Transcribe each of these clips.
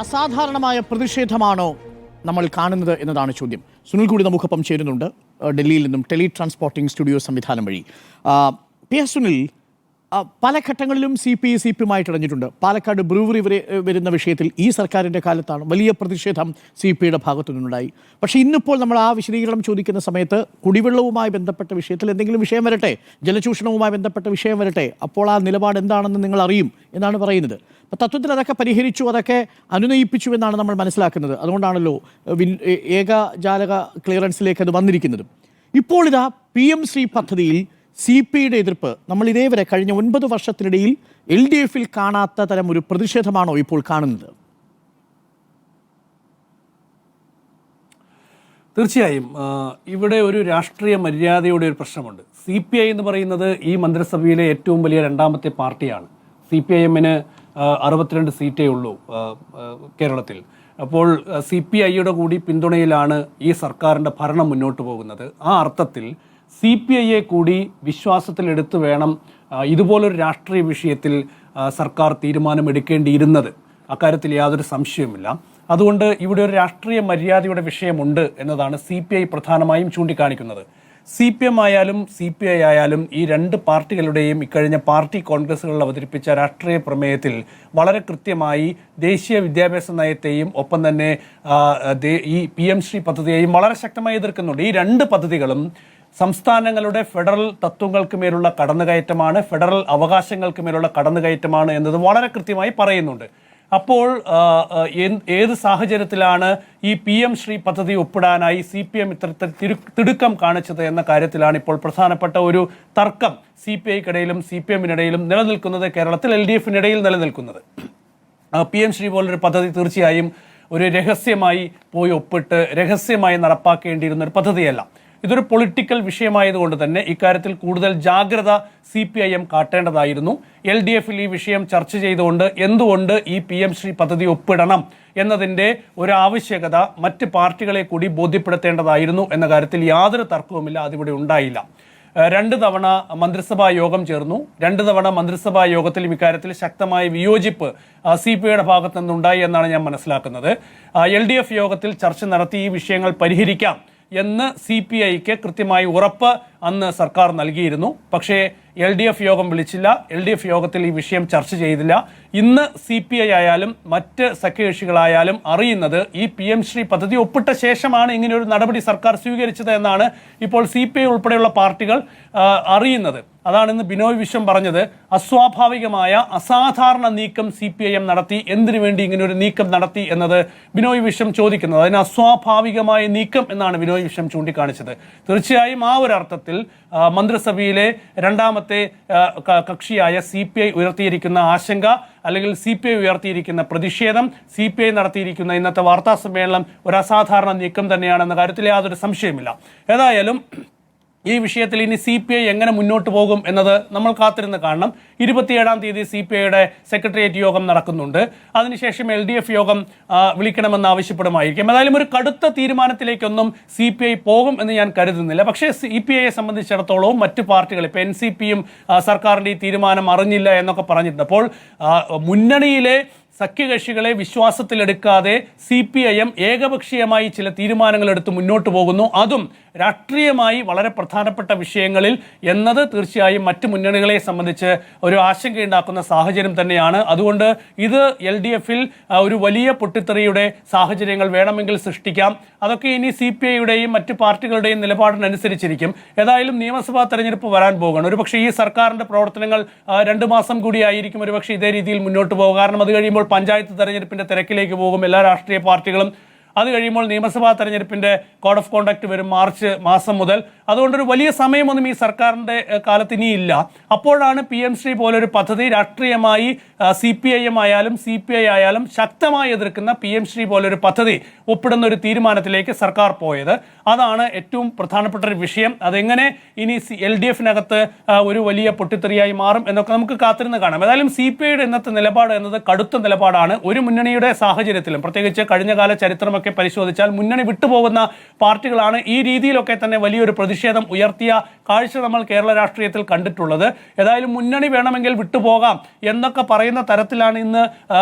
അസാധാരണമായ പ്രതിഷേധമാണോ നമ്മൾ കാണുന്നത് എന്നതാണ് ചോദ്യം. സുനിൽ കൂടി നമുക്കൊപ്പം ചേരുന്നുണ്ട് ഡൽഹിയിൽ നിന്നും ടെലി ട്രാൻസ്പോർട്ടിംഗ് സ്റ്റുഡിയോ സംവിധാനം വഴി. പി എസ് സുനിൽ, പല ഘട്ടങ്ങളിലും സി പി യുമായിട്ട് ഇടഞ്ഞിട്ടുണ്ട്. പാലക്കാട് ബ്രൂവറി വരെ വരുന്ന വിഷയത്തിൽ ഈ സർക്കാരിൻ്റെ കാലത്താണ് വലിയ പ്രതിഷേധം സി പി ഐയുടെ ഭാഗത്തു നിന്നുണ്ടായി. പക്ഷേ ഇന്നിപ്പോൾ നമ്മൾ ആ വിശദീകരണം ചോദിക്കുന്ന സമയത്ത് കുടിവെള്ളവുമായി ബന്ധപ്പെട്ട വിഷയത്തിൽ എന്തെങ്കിലും വിഷയം വരട്ടെ, ജലചൂഷണവുമായി ബന്ധപ്പെട്ട വിഷയം വരട്ടെ, അപ്പോൾ ആ നിലപാട് എന്താണെന്ന് നിങ്ങൾ അറിയും എന്നാണ് പറയുന്നത്. അപ്പോൾ തത്വത്തിൽ അതൊക്കെ പരിഹരിച്ചു, അതൊക്കെ അനുനയിപ്പിച്ചു എന്നാണ് നമ്മൾ മനസ്സിലാക്കുന്നത്. അതുകൊണ്ടാണല്ലോ ഏകജാലക ക്ലിയറൻസിലേക്ക് അത് വന്നിരിക്കുന്നത്. ഇപ്പോൾ ഇതാ PM-ശ്രീ പദ്ധതിയിൽ സി പി ഐയുടെ എതിർപ്പ് നമ്മൾ ഇതേവരെ കഴിഞ്ഞ 9 വർഷത്തിനിടയിൽ LDF-ൽ കാണാത്ത തരം ഒരു പ്രതിഷേധമാണോ ഇപ്പോൾ കാണുന്നത്? തീർച്ചയായും ഇവിടെ ഒരു രാഷ്ട്രീയ മര്യാദയുടെ ഒരു പ്രശ്നമുണ്ട്. CPI എന്ന് പറയുന്നത് ഈ മന്ത്രിസഭയിലെ ഏറ്റവും വലിയ രണ്ടാമത്തെ പാർട്ടിയാണ്. CPIM-ന് 62 സീറ്റേ ഉള്ളൂ കേരളത്തിൽ. അപ്പോൾ CPI-യുടെ കൂടി പിന്തുണയിലാണ് ഈ സർക്കാരിൻ്റെ ഭരണം മുന്നോട്ട് പോകുന്നത്. ആ അർത്ഥത്തിൽ CPI-യെ കൂടി വിശ്വാസത്തിലെടുത്ത് വേണം ഇതുപോലൊരു രാഷ്ട്രീയ വിഷയത്തിൽ സർക്കാർ തീരുമാനമെടുക്കേണ്ടിയിരുന്നത്. അക്കാര്യത്തിൽ യാതൊരു സംശയവുമില്ല. അതുകൊണ്ട് ഇവിടെ ഒരു രാഷ്ട്രീയ മര്യാദയുടെ വിഷയമുണ്ട് എന്നതാണ് CPI പ്രധാനമായും ചൂണ്ടിക്കാണിക്കുന്നത്. CPM ആയാലും CPI ആയാലും ഈ രണ്ട് പാർട്ടികളുടെയും ഇക്കഴിഞ്ഞ പാർട്ടി കോൺഗ്രസുകളിൽ അവതരിപ്പിച്ച രാഷ്ട്രീയ പ്രമേയത്തിൽ വളരെ കൃത്യമായി ദേശീയ വിദ്യാഭ്യാസ നയത്തെയും ഒപ്പം തന്നെ ഈ PM-ശ്രീ പദ്ധതിയെയും വളരെ ശക്തമായി എതിർക്കുന്നുണ്ട്. ഈ രണ്ട് പദ്ധതികളും സംസ്ഥാനങ്ങളുടെ ഫെഡറൽ തത്വങ്ങൾക്ക് മേലുള്ള കടന്നുകയറ്റമാണ്, ഫെഡറൽ അവകാശങ്ങൾക്ക് മേലുള്ള കടന്നുകയറ്റമാണ് എന്നത് വളരെ കൃത്യമായി പറയുന്നുണ്ട്. അപ്പോൾ ഏത് സാഹചര്യത്തിലാണ് ഈ PM-ശ്രീ പദ്ധതി ഒപ്പിടാനായി CPM ഇത്തരത്തിൽ തിടുക്കം കാണിച്ചത് എന്ന കാര്യത്തിലാണ് ഇപ്പോൾ പ്രധാനപ്പെട്ട ഒരു തർക്കം CPI-ക്കിടയിലും CPM-നിടയിലും നിലനിൽക്കുന്നത്, കേരളത്തിൽ LDF-നിടയിൽ നിലനിൽക്കുന്നത്. PM-ശ്രീ പോലൊരു പദ്ധതി തീർച്ചയായും ഒരു രഹസ്യമായി പോയി ഒപ്പിട്ട് രഹസ്യമായി നടപ്പാക്കേണ്ടിയിരുന്ന ഒരു പദ്ധതിയല്ല. ഇതൊരു പൊളിറ്റിക്കൽ വിഷയമായതുകൊണ്ട് തന്നെ ഇക്കാര്യത്തിൽ കൂടുതൽ ജാഗ്രത CPIM കാട്ടേണ്ടതായിരുന്നു. LDF-ൽ ഈ വിഷയം ചർച്ച ചെയ്തുകൊണ്ട് എന്തുകൊണ്ട് ഈ PM-ശ്രീ പദ്ധതി ഒപ്പിടണം എന്നതിൻ്റെ ഒരു ആവശ്യകത മറ്റ് പാർട്ടികളെ കൂടി ബോധ്യപ്പെടുത്തേണ്ടതായിരുന്നു എന്ന കാര്യത്തിൽ യാതൊരു തർക്കവുമില്ല. അതിവിടെ ഉണ്ടായില്ല. 2 തവണ മന്ത്രിസഭാ യോഗം ചേർന്നു. 2 തവണ മന്ത്രിസഭാ യോഗത്തിലും ഇക്കാര്യത്തിൽ ശക്തമായ വിയോജിപ്പ് CPI-യുടെ ഭാഗത്തു നിന്നുണ്ടായി എന്നാണ് ഞാൻ മനസ്സിലാക്കുന്നത്. LDF യോഗത്തിൽ ചർച്ച നടത്തി ഈ വിഷയങ്ങൾ പരിഹരിക്കാം എന്ന് CPI-ക്ക് കൃത്യമായി ഉറപ്പ് അന്ന് സർക്കാർ നൽകിയിരുന്നു. പക്ഷേ LDF യോഗം വിളിച്ചില്ല. LDF യോഗത്തിൽ ഈ വിഷയം ചർച്ച ചെയ്തില്ല. ഇന്ന് CPI ആയാലും മറ്റ് സഖ്യകക്ഷികളായാലും അറിയുന്നത് ഈ PM-ശ്രീ പദ്ധതി ഒപ്പിട്ട ശേഷമാണ് ഇങ്ങനെയൊരു നടപടി സർക്കാർ സ്വീകരിച്ചത് എന്നാണ് ഇപ്പോൾ CPI ഉൾപ്പെടെയുള്ള പാർട്ടികൾ അറിയുന്നത്. അതാണ് ഇന്ന് ബിനോയ് വിശ്വം പറഞ്ഞത്. അസ്വാഭാവികമായ അസാധാരണ നീക്കം CPIM നടത്തി. എന്തിനു വേണ്ടി ഇങ്ങനെ ഒരു നീക്കം നടത്തി എന്നത് ബിനോയ് വിശ്വം ചോദിക്കുന്നത്. അതിന് അസ്വാഭാവികമായ നീക്കം എന്നാണ് ബിനോയ് വിശ്വം ചൂണ്ടിക്കാണിച്ചത്. തീർച്ചയായും ആ ഒരു അർത്ഥത്തിൽ മന്ത്രിസഭയിലെ രണ്ടാമത്തെ കക്ഷിയായ CPI ഉയർത്തിയിരിക്കുന്ന ആശങ്ക അല്ലെങ്കിൽ CPI ഉയർത്തിയിരിക്കുന്ന പ്രതിഷേധം, CPI നടത്തിയിരിക്കുന്ന ഇന്നത്തെ വാർത്താ സമ്മേളനം ഒരു അസാധാരണ നീക്കം തന്നെയാണെന്ന കാര്യത്തിൽ യാതൊരു സംശയമില്ല. ഏതായാലും ഈ വിഷയത്തിൽ ഇനി CPI എങ്ങനെ മുന്നോട്ട് പോകും എന്നത് നമ്മൾ കാത്തിരുന്ന് കാണണം. 27-ാം തീയതി CPI-യുടെ സെക്രട്ടേറിയറ്റ് യോഗം നടക്കുന്നുണ്ട്. അതിനുശേഷം LDF യോഗം വിളിക്കണമെന്ന് ആവശ്യപ്പെടുമായിരിക്കും. ഏതായാലും ഒരു കടുത്ത തീരുമാനത്തിലേക്കൊന്നും CPI പോകും എന്ന് ഞാൻ കരുതുന്നില്ല. പക്ഷേ CPI-യെ സംബന്ധിച്ചിടത്തോളം മറ്റു പാർട്ടികൾ, ഇപ്പോൾ NCP-യും സർക്കാരിൻ്റെ ഈ തീരുമാനം അറിഞ്ഞില്ല എന്നൊക്കെ പറഞ്ഞിട്ടുണ്ട്. അപ്പോൾ മുന്നണിയിലെ സഖ്യകക്ഷികളെ വിശ്വാസത്തിലെടുക്കാതെ CPIM ഏകപക്ഷീയമായി ചില തീരുമാനങ്ങൾ എടുത്ത് മുന്നോട്ട് പോകുന്നു, അതും രാഷ്ട്രീയമായി വളരെ പ്രധാനപ്പെട്ട വിഷയങ്ങളിൽ എന്നത് തീർച്ചയായും മറ്റ് മുന്നണികളെ സംബന്ധിച്ച് ഒരു ആശങ്കയുണ്ടാക്കുന്ന സാഹചര്യം തന്നെയാണ്. അതുകൊണ്ട് ഇത് LDF-ൽ ഒരു വലിയ പൊട്ടിത്തെറിയുടെ സാഹചര്യങ്ങൾ വേണമെങ്കിൽ സൃഷ്ടിക്കാം. അതൊക്കെ ഇനി CPI-യുടെയും മറ്റ് പാർട്ടികളുടെയും നിലപാടിനനുസരിച്ചിരിക്കും. ഏതായാലും നിയമസഭാ തെരഞ്ഞെടുപ്പ് വരാൻ പോകുകയാണ്. ഒരുപക്ഷെ ഈ സർക്കാരിൻ്റെ പ്രവർത്തനങ്ങൾ 2 മാസം കൂടിയായിരിക്കും ഒരുപക്ഷെ ഇതേ രീതിയിൽ മുന്നോട്ട് പോകുക. കാരണം അത് കഴിയുമ്പോൾ പഞ്ചായത്ത് തെരഞ്ഞെടുപ്പിൻ്റെ തിരക്കിലേക്ക് പോകും എല്ലാ രാഷ്ട്രീയ പാർട്ടികളും. അത് കഴിയുമ്പോൾ നിയമസഭാ തെരഞ്ഞെടുപ്പിൻ്റെ കോഡ് ഓഫ് കോണ്ടക്ട് വരും മാർച്ച് മാസം മുതൽ. അതുകൊണ്ടൊരു വലിയ സമയമൊന്നും ഈ സർക്കാരിൻ്റെ കാലത്ത് ഇനിയില്ല. അപ്പോഴാണ് PM-ശ്രീ പോലൊരു പദ്ധതി രാഷ്ട്രീയമായി CPIM ആയാലും CPI ആയാലും ശക്തമായി എതിർക്കുന്ന PM-ശ്രീ പോലൊരു പദ്ധതി ഒപ്പിടുന്ന ഒരു തീരുമാനത്തിലേക്ക് സർക്കാർ പോയത്. അതാണ് ഏറ്റവും പ്രധാനപ്പെട്ട ഒരു വിഷയം. അതെങ്ങനെ ഇനി LDF-നകത്ത് ഒരു വലിയ പൊട്ടിത്തെറിയായി മാറും എന്നൊക്കെ നമുക്ക് കാത്തിരുന്ന് കാണാം. ഏതായാലും CPI-യുടെ ഇന്നത്തെ നിലപാട് എന്നത് കടുത്ത നിലപാടാണ്. ഒരു മുന്നണിയുടെ സാഹചര്യത്തിലും, പ്രത്യേകിച്ച് കഴിഞ്ഞകാല ചരിത്രമൊക്കെ ഒക്കെ പരിശോധിച്ചാൽ മുന്നണി വിട്ടുപോകുന്ന പാർട്ടികളാണ് ഈ രീതിയിലൊക്കെ തന്നെ വലിയൊരു പ്രതിഷേധം ഉയർത്തിയ കാഴ്ച നമ്മൾ കേരള രാഷ്ട്രീയത്തിൽ കണ്ടിട്ടുള്ളത്. ഏതായാലും മുന്നണി വേണമെങ്കിൽ വിട്ടുപോകാം എന്നൊക്കെ പറയുന്ന തരത്തിലാണ് ഇന്ന്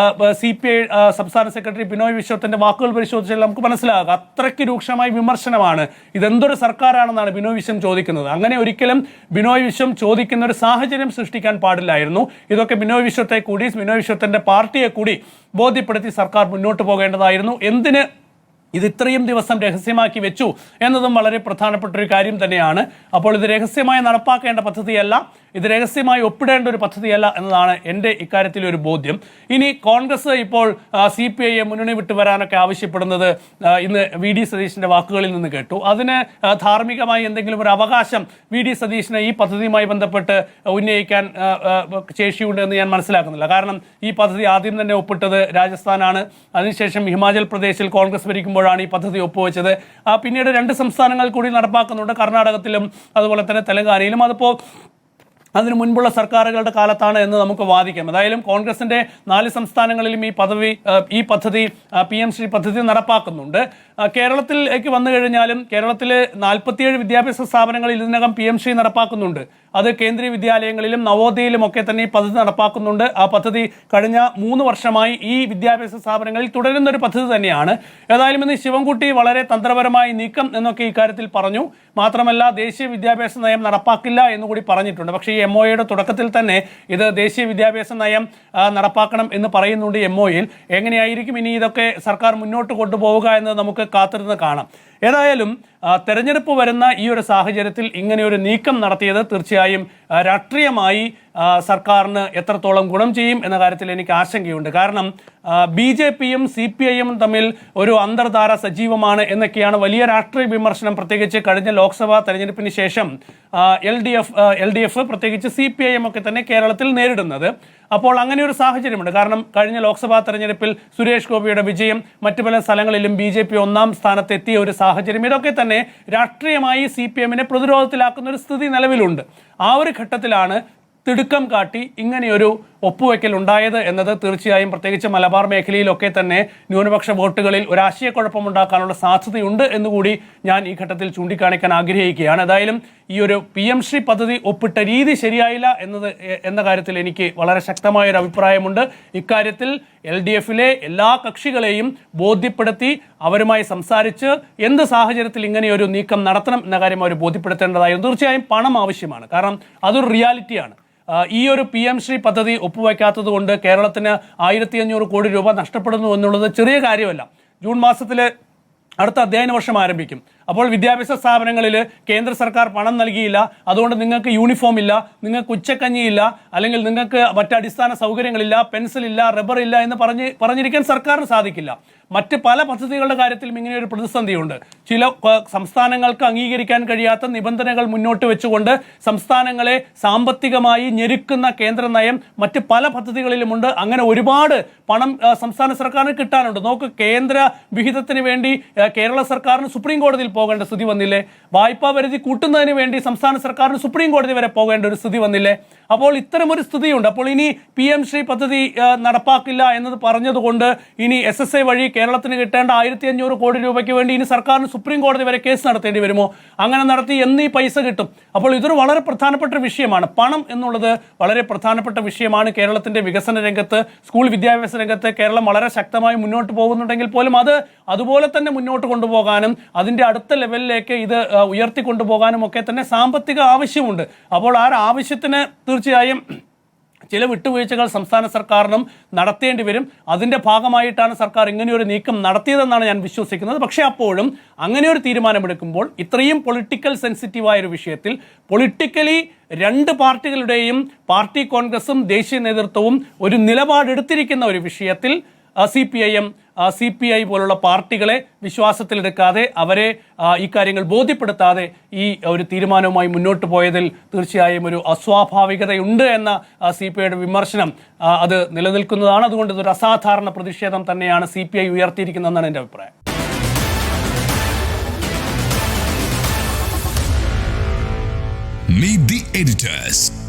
CPI സംസ്ഥാന സെക്രട്ടറി ബിനോയ് വിശ്വത്തിന്റെ വാക്കുകൾ പരിശോധിച്ചാൽ നമുക്ക് മനസ്സിലാകുക. അത്രയ്ക്ക് രൂക്ഷമായ വിമർശനമാണ്. ഇതെന്തൊരു സർക്കാരാണെന്നാണ് ബിനോയ് വിശ്വം ചോദിക്കുന്നത്. അങ്ങനെ ഒരിക്കലും ബിനോയ് വിശ്വം ചോദിക്കുന്ന ഒരു സാഹചര്യം സൃഷ്ടിക്കാൻ പാടില്ലായിരുന്നു. ഇതൊക്കെ ബിനോയ് വിശ്വത്തെ കൂടി, ബിനോയ് വിശ്വത്തിന്റെ പാർട്ടിയെ കൂടി ബോധ്യപ്പെടുത്തി സർക്കാർ മുന്നോട്ട് പോകേണ്ടതായിരുന്നു. എന്തിന് ഇത് ഇത്രയും ദിവസം രഹസ്യമാക്കി വെച്ചു എന്നതും വളരെ പ്രധാനപ്പെട്ട ഒരു കാര്യം തന്നെയാണ്. അപ്പോൾ ഇത് രഹസ്യമായി നടപ്പാക്കേണ്ട പദ്ധതിയല്ല, ഇത് രഹസ്യമായി ഒപ്പിടേണ്ട ഒരു പദ്ധതിയല്ല എന്നതാണ് എൻ്റെ ഇക്കാര്യത്തിൽ ഒരു ബോധ്യം. ഇനി കോൺഗ്രസ് ഇപ്പോൾ CPI മുന്നണി വിട്ടു വരാനൊക്കെ ആവശ്യപ്പെടുന്നത് ഇന്ന് VD സതീശിൻ്റെ വാക്കുകളിൽ നിന്ന് കേട്ടു. അതിന് ധാർമ്മികമായി എന്തെങ്കിലും ഒരു അവകാശം VD സതീശിന് ഈ പദ്ധതിയുമായി ബന്ധപ്പെട്ട് ഉന്നയിക്കാൻ ശേഷിയുണ്ട് എന്ന് ഞാൻ മനസ്സിലാക്കുന്നില്ല. കാരണം ഈ പദ്ധതി ആദ്യം തന്നെ ഒപ്പിട്ടത് രാജസ്ഥാനാണ്. അതിനുശേഷം ഹിമാചൽ പ്രദേശിൽ കോൺഗ്രസ് ഭരിക്കുമ്പോഴാണ് ഈ പദ്ധതി ഒപ്പുവെച്ചത്. പിന്നീട് 2 സംസ്ഥാനങ്ങൾ കൂടി നടപ്പാക്കുന്നുണ്ട്, കർണാടകത്തിലും അതുപോലെ തന്നെ തെലങ്കാനയിലും. അതിപ്പോൾ അതിന് മുൻപുള്ള സർക്കാരുകളുടെ കാലത്താണ് എന്ന് നമുക്ക് വാദിക്കാം. ഏതായാലും കോൺഗ്രസിന്റെ 4 സംസ്ഥാനങ്ങളിലും ഈ പദ്ധതി PM-ശ്രീ പദ്ധതി നടപ്പാക്കുന്നുണ്ട്. കേരളത്തിലേക്ക് വന്നു കഴിഞ്ഞാലും കേരളത്തിലെ 47 വിദ്യാഭ്യാസ സ്ഥാപനങ്ങളിൽ ഇതിനകം PM-ശ്രീ നടപ്പാക്കുന്നുണ്ട്. അത് കേന്ദ്രീയ വിദ്യാലയങ്ങളിലും നവോദയയിലും ഒക്കെ തന്നെ ഈ പദ്ധതി നടപ്പാക്കുന്നുണ്ട്. ആ പദ്ധതി കഴിഞ്ഞ 3 വർഷമായി ഈ വിദ്യാഭ്യാസ സ്ഥാപനങ്ങളിൽ തുടരുന്ന ഒരു പദ്ധതി തന്നെയാണ്. ഏതായാലും ഇന്ന് ശിവൻകുട്ടി വളരെ തന്ത്രപരമായി നീക്കം എന്നൊക്കെ ഇക്കാര്യത്തിൽ പറഞ്ഞു. മാത്രമല്ല ദേശീയ വിദ്യാഭ്യാസ നയം നടപ്പാക്കില്ല എന്നുകൂടി പറഞ്ഞിട്ടുണ്ട്. പക്ഷേ ഈ MOAയുടെ തുടക്കത്തിൽ തന്നെ ഇത് ദേശീയ വിദ്യാഭ്യാസ നയം നടപ്പാക്കണം എന്ന് പറയുന്നുണ്ട് MOAയിൽ. എങ്ങനെയായിരിക്കും ഇനി ഇതൊക്കെ സർക്കാർ മുന്നോട്ട് കൊണ്ടുപോവുക എന്ന് നമുക്ക് കാത്തിരുന്ന് കാണാം. ഏതായാലും തെരഞ്ഞെടുപ്പ് വരുന്ന ഈ ഒരു സാഹചര്യത്തിൽ ഇങ്ങനെയൊരു നീക്കം നടത്തിയത് തീർച്ചയായും രാഷ്ട്രീയമായി സർക്കാരിന് എത്രത്തോളം ഗുണം ചെയ്യും എന്ന കാര്യത്തിൽ എനിക്ക് ആശങ്കയുണ്ട്. കാരണം BJPയും CPIയും തമ്മിൽ ഒരു അന്തർധാര സജീവമാണ് എന്നൊക്കെയാണ് വലിയ രാഷ്ട്രീയ വിമർശനം, പ്രത്യേകിച്ച് കഴിഞ്ഞ ലോക്സഭാ തെരഞ്ഞെടുപ്പിന് ശേഷം LDF പ്രത്യേകിച്ച് CPIM ഒക്കെ തന്നെ കേരളത്തിൽ നേരിടുന്നത്. അപ്പോൾ അങ്ങനെ ഒരു സാഹചര്യമുണ്ട്. കാരണം കഴിഞ്ഞ ലോക്സഭാ തെരഞ്ഞെടുപ്പിൽ സുരേഷ് ഗോപിയുടെ വിജയം, മറ്റു പല സ്ഥലങ്ങളിലും BJP 1ാം സ്ഥാനത്തെത്തിയ ഒരു സാഹചര്യം, ഇതൊക്കെ തന്നെ രാഷ്ട്രീയമായി CPMനെ പ്രതിരോധത്തിലാക്കുന്ന ഒരു സ്ഥിതി നിലവിലുണ്ട്. ആ ഒരു ഘട്ടത്തിലാണ് തിടുക്കം കാട്ടി ഇങ്ങനെയൊരു ഒപ്പുവെക്കൽ ഉണ്ടായത് എന്നത് തീർച്ചയായും പ്രത്യേകിച്ച് മലബാർ മേഖലയിലൊക്കെ തന്നെ ന്യൂനപക്ഷ വോട്ടുകളിൽ ഒരു ആശയക്കുഴപ്പമുണ്ടാക്കാനുള്ള സാധ്യതയുണ്ട് എന്നുകൂടി ഞാൻ ഈ ഘട്ടത്തിൽ ചൂണ്ടിക്കാണിക്കാൻ ആഗ്രഹിക്കുകയാണ്. ഏതായാലും ഈ ഒരു PM-ശ്രീ പദ്ധതി ഒപ്പിട്ട രീതി ശരിയായില്ല എന്ന കാര്യത്തിൽ എനിക്ക് വളരെ ശക്തമായൊരു അഭിപ്രായമുണ്ട്. ഇക്കാര്യത്തിൽ LDFിലെ എല്ലാ കക്ഷികളെയും ബോധ്യപ്പെടുത്തി അവരുമായി സംസാരിച്ച് എന്ത് സാഹചര്യത്തിൽ ഇങ്ങനെയൊരു നീക്കം നടത്തണം എന്ന കാര്യം അവർ ബോധ്യപ്പെടുത്തേണ്ടതായിരുന്നു. തീർച്ചയായും പണം ആവശ്യമാണ്, കാരണം അതൊരു റിയാലിറ്റിയാണ്. ഈ ഒരു PM-ശ്രീ പദ്ധതി ഒപ്പുവയ്ക്കാത്തത് കൊണ്ട് കേരളത്തിന് 1500 കോടി രൂപ നഷ്ടപ്പെടുന്നു എന്നുള്ളത് ചെറിയ കാര്യമല്ല. ജൂൺ മാസത്തിൽ അടുത്ത അധ്യയന വർഷം ആരംഭിക്കും. അപ്പോൾ വിദ്യാഭ്യാസ സ്ഥാപനങ്ങളിൽ കേന്ദ്ര സർക്കാർ പണം നൽകിയില്ല, അതുകൊണ്ട് നിങ്ങൾക്ക് യൂണിഫോം ഇല്ല, നിങ്ങൾക്ക് ഉച്ചക്കഞ്ഞിയില്ല, അല്ലെങ്കിൽ നിങ്ങൾക്ക് മറ്റടിസ്ഥാന സൗകര്യങ്ങളില്ല, പെൻസിലില്ല, റബ്ബർ ഇല്ല എന്ന് പറഞ്ഞിരിക്കാൻ സർക്കാരിന് സാധിക്കില്ല. മറ്റ് പല പദ്ധതികളുടെ കാര്യത്തിലും ഇങ്ങനെ ഒരു പ്രതിസന്ധിയുണ്ട്. ചില സംസ്ഥാനങ്ങൾക്ക് അംഗീകരിക്കാൻ കഴിയാത്ത നിബന്ധനകൾ മുന്നോട്ട് വെച്ചുകൊണ്ട് സംസ്ഥാനങ്ങളെ സാമ്പത്തികമായി ഞെരുക്കുന്ന കേന്ദ്ര നയം മറ്റ് പല പദ്ധതികളിലുമുണ്ട്. അങ്ങനെ ഒരുപാട് പണം സംസ്ഥാന സർക്കാരിന് കിട്ടാനുണ്ട്. നോക്ക്, കേന്ദ്ര വിഹിതത്തിന് വേണ്ടി കേരള സർക്കാരിന് സുപ്രീം കോടതിയിൽ പോകേണ്ട സ്ഥിതി വന്നില്ലേ? വായ്പാ പരിധി കൂട്ടുന്നതിന് വേണ്ടി സംസ്ഥാന സർക്കാരിന് സുപ്രീം കോടതി വരെ പോകേണ്ട ഒരു സ്ഥിതി വന്നില്ലേ? അപ്പോൾ ഇത്തരമൊരു സ്ഥിതിയുണ്ട്. അപ്പോൾ ഇനി PM-ശ്രീ പദ്ധതി നടപ്പാക്കില്ല എന്നത് പറഞ്ഞതുകൊണ്ട് ഇനി SSA വഴി കേരളത്തിന് കിട്ടേണ്ട 1500 കോടി രൂപയ്ക്ക് വേണ്ടി ഇനി സർക്കാരിന് സുപ്രീം കോടതി വരെ കേസ് നടത്തേണ്ടി വരുമോ? അങ്ങനെ നടത്തി എന്നീ പൈസ കിട്ടും? അപ്പോൾ ഇതൊരു വളരെ പ്രധാനപ്പെട്ട ഒരു വിഷയമാണ്. പണം എന്നുള്ളത് വളരെ പ്രധാനപ്പെട്ട വിഷയമാണ്. കേരളത്തിന്റെ വികസന രംഗത്ത്, സ്കൂൾ വിദ്യാഭ്യാസ രംഗത്ത് കേരളം വളരെ ശക്തമായി മുന്നോട്ട് പോകുന്നുണ്ടെങ്കിൽ പോലും അത് അതുപോലെ തന്നെ മുന്നോട്ട് കൊണ്ടുപോകാനും അതിൻ്റെ അടുത്ത ലെവലിലേക്ക് ഇത് ഉയർത്തിക്കൊണ്ടുപോകാനും ഒക്കെ തന്നെ സാമ്പത്തിക ആവശ്യമുണ്ട്. അപ്പോൾ ആ ആവശ്യത്തിന് തീർച്ചയായും ചില വിട്ടുവീഴ്ചകൾ സംസ്ഥാന സർക്കാരിനും നടത്തേണ്ടി വരും. അതിൻ്റെ ഭാഗമായിട്ടാണ് സർക്കാർ ഇങ്ങനെയൊരു നീക്കം നടത്തിയതെന്നാണ് ഞാൻ വിശ്വസിക്കുന്നത്. പക്ഷേ അപ്പോഴും അങ്ങനെയൊരു തീരുമാനമെടുക്കുമ്പോൾ ഇത്രയും പൊളിറ്റിക്കൽ സെൻസിറ്റീവായൊരു വിഷയത്തിൽ പൊളിറ്റിക്കലി 2 പാർട്ടികളുടെയും പാർട്ടി കോൺഗ്രസും ദേശീയ നേതൃത്വവും ഒരു നിലപാടെടുത്തിരിക്കുന്ന ഒരു വിഷയത്തിൽ CPIM, CPI പോലുള്ള പാർട്ടികളെ വിശ്വാസത്തിലെടുക്കാതെ അവരെ ഈ കാര്യങ്ങൾ ബോധ്യപ്പെടുത്താതെ ഈ ഒരു തീരുമാനവുമായി മുന്നോട്ട് പോയതിൽ തീർച്ചയായും ഒരു അസ്വാഭാവികതയുണ്ട് എന്ന CPIയുടെ വിമർശനം അത് നിലനിൽക്കുന്നതാണ്. അതുകൊണ്ട് ഇതൊരു അസാധാരണ പ്രതിഷേധം തന്നെയാണ് CPI ഉയർത്തിയിരിക്കുന്നതെന്നാണ് എൻ്റെ അഭിപ്രായം. Meet the editors.